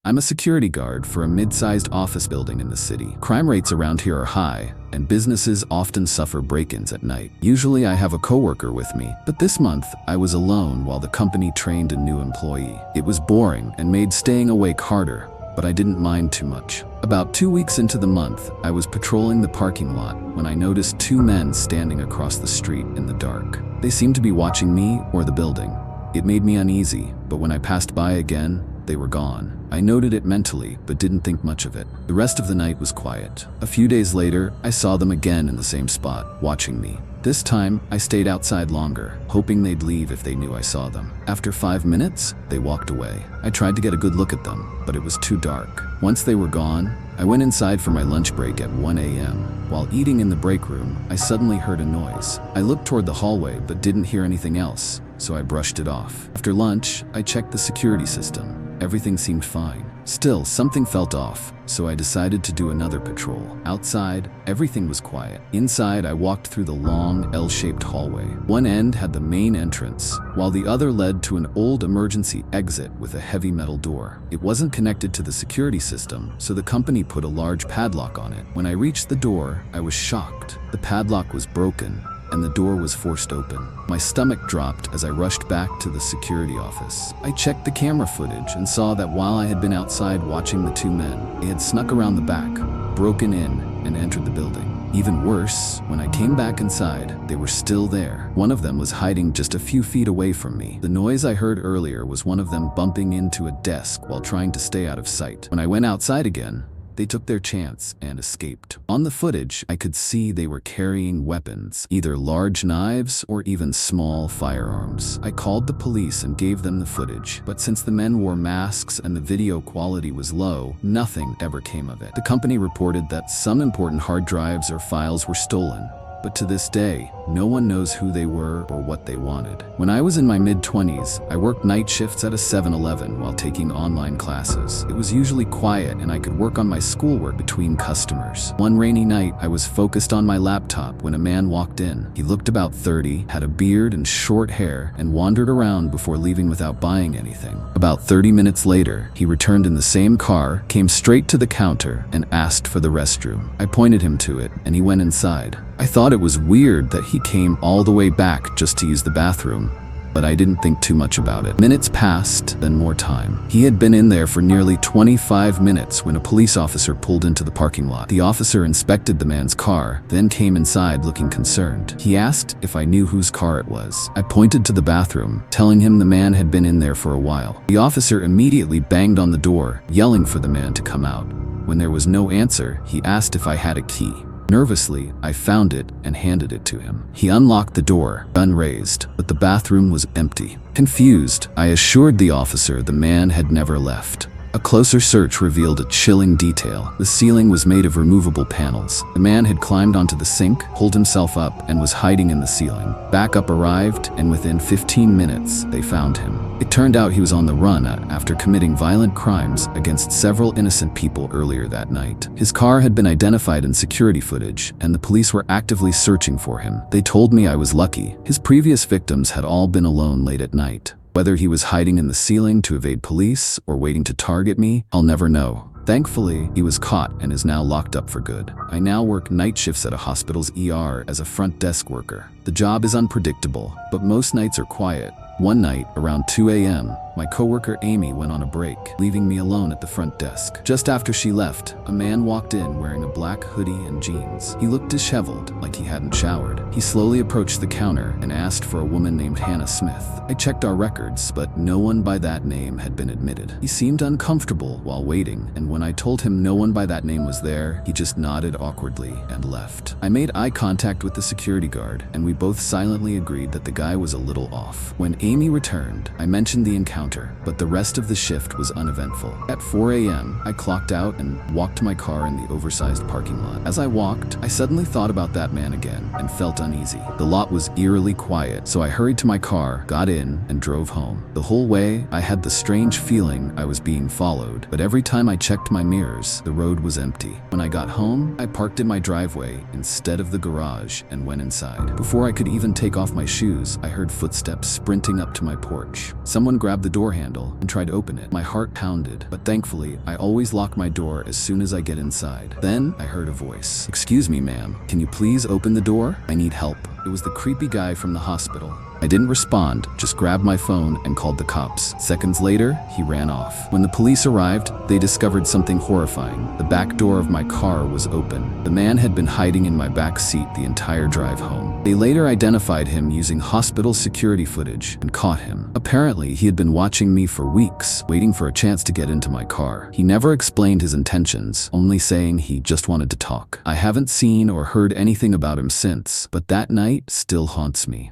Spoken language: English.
I'm a security guard for a mid-sized office building in the city. Crime rates around here are high, and businesses often suffer break-ins at night. Usually I have a coworker with me, but this month I was alone while the company trained a new employee. It was boring and made staying awake harder, but I didn't mind too much. About 2 weeks into the month, I was patrolling the parking lot when I noticed two men standing across the street in the dark. They seemed to be watching me or the building. It made me uneasy, but when I passed by again, they were gone. I noted it mentally, but didn't think much of it. The rest of the night was quiet. A few days later, I saw them again in the same spot, watching me. This time, I stayed outside longer, hoping they'd leave if they knew I saw them. After 5 minutes, they walked away. I tried to get a good look at them, but it was too dark. Once they were gone, I went inside for my lunch break at 1 a.m. While eating in the break room, I suddenly heard a noise. I looked toward the hallway but didn't hear anything else, so I brushed it off. After lunch, I checked the security system. Everything seemed fine. Still, something felt off, so I decided to do another patrol. Outside, everything was quiet. Inside, I walked through the long, L-shaped hallway. One end had the main entrance, while the other led to an old emergency exit with a heavy metal door. It wasn't connected to the security system, so the company put a large padlock on it. When I reached the door, I was shocked. The padlock was broken, and the door was forced open. My stomach dropped as I rushed back to the security office. I checked the camera footage and saw that while I had been outside watching the two men, they had snuck around the back, broken in, and entered the building. Even worse, when I came back inside, they were still there. One of them was hiding just a few feet away from me. The noise I heard earlier was one of them bumping into a desk while trying to stay out of sight. When I went outside again, they took their chance and escaped. On the footage, I could see they were carrying weapons, either large knives or even small firearms. I called the police and gave them the footage, but since the men wore masks and the video quality was low, nothing ever came of it. The company reported that some important hard drives or files were stolen, but to this day, no one knows who they were or what they wanted. When I was in my mid-20s, I worked night shifts at a 7-Eleven while taking online classes. It was usually quiet and I could work on my schoolwork between customers. One rainy night, I was focused on my laptop when a man walked in. He looked about 30, had a beard and short hair, and wandered around before leaving without buying anything. About 30 minutes later, he returned in the same car, came straight to the counter, and asked for the restroom. I pointed him to it, and he went inside. I thought it was weird that he came all the way back just to use the bathroom, but I didn't think too much about it. Minutes passed, then more time. He had been in there for nearly 25 minutes when a police officer pulled into the parking lot. The officer inspected the man's car, then came inside looking concerned. He asked if I knew whose car it was. I pointed to the bathroom, telling him the man had been in there for a while. The officer immediately banged on the door, yelling for the man to come out. When there was no answer, he asked if I had a key. Nervously, I found it and handed it to him. He unlocked the door, gun raised, but the bathroom was empty. Confused, I assured the officer the man had never left. A closer search revealed a chilling detail. The ceiling was made of removable panels. The man had climbed onto the sink, pulled himself up, and was hiding in the ceiling. Backup arrived, and within 15 minutes, they found him. It turned out he was on the run after committing violent crimes against several innocent people earlier that night. His car had been identified in security footage, and the police were actively searching for him. They told me I was lucky. His previous victims had all been alone late at night. Whether he was hiding in the ceiling to evade police or waiting to target me, I'll never know. Thankfully, he was caught and is now locked up for good. I now work night shifts at a hospital's ER as a front desk worker. The job is unpredictable, but most nights are quiet. One night, around 2 a.m., my coworker Amy went on a break, leaving me alone at the front desk. Just after she left, a man walked in wearing a black hoodie and jeans. He looked disheveled, like he hadn't showered. He slowly approached the counter and asked for a woman named Hannah Smith. I checked our records, but no one by that name had been admitted. He seemed uncomfortable while waiting, and when I told him no one by that name was there, he just nodded awkwardly and left. I made eye contact with the security guard, and we both silently agreed that the guy was a little off. When Amy returned, I mentioned the encounter, but the rest of the shift was uneventful. At 4 a.m., I clocked out and walked to my car in the oversized parking lot. As I walked, I suddenly thought about that man again and felt uneasy. The lot was eerily quiet, so I hurried to my car, got in, and drove home. The whole way, I had the strange feeling I was being followed, but every time I checked my mirrors, the road was empty. When I got home, I parked in my driveway instead of the garage and went inside. Before I could even take off my shoes, I heard footsteps sprinting walking up to my porch. Someone grabbed the door handle and tried to open it. My heart pounded, but thankfully, I always lock my door as soon as I get inside. Then I heard a voice. "Excuse me, ma'am. Can you please open the door? I need help." It was the creepy guy from the hospital. I didn't respond, just grabbed my phone and called the cops. Seconds later, he ran off. When the police arrived, they discovered something horrifying. The back door of my car was open. The man had been hiding in my back seat the entire drive home. They later identified him using hospital security footage and caught him. Apparently, he had been watching me for weeks, waiting for a chance to get into my car. He never explained his intentions, only saying he just wanted to talk. I haven't seen or heard anything about him since, but that night still haunts me.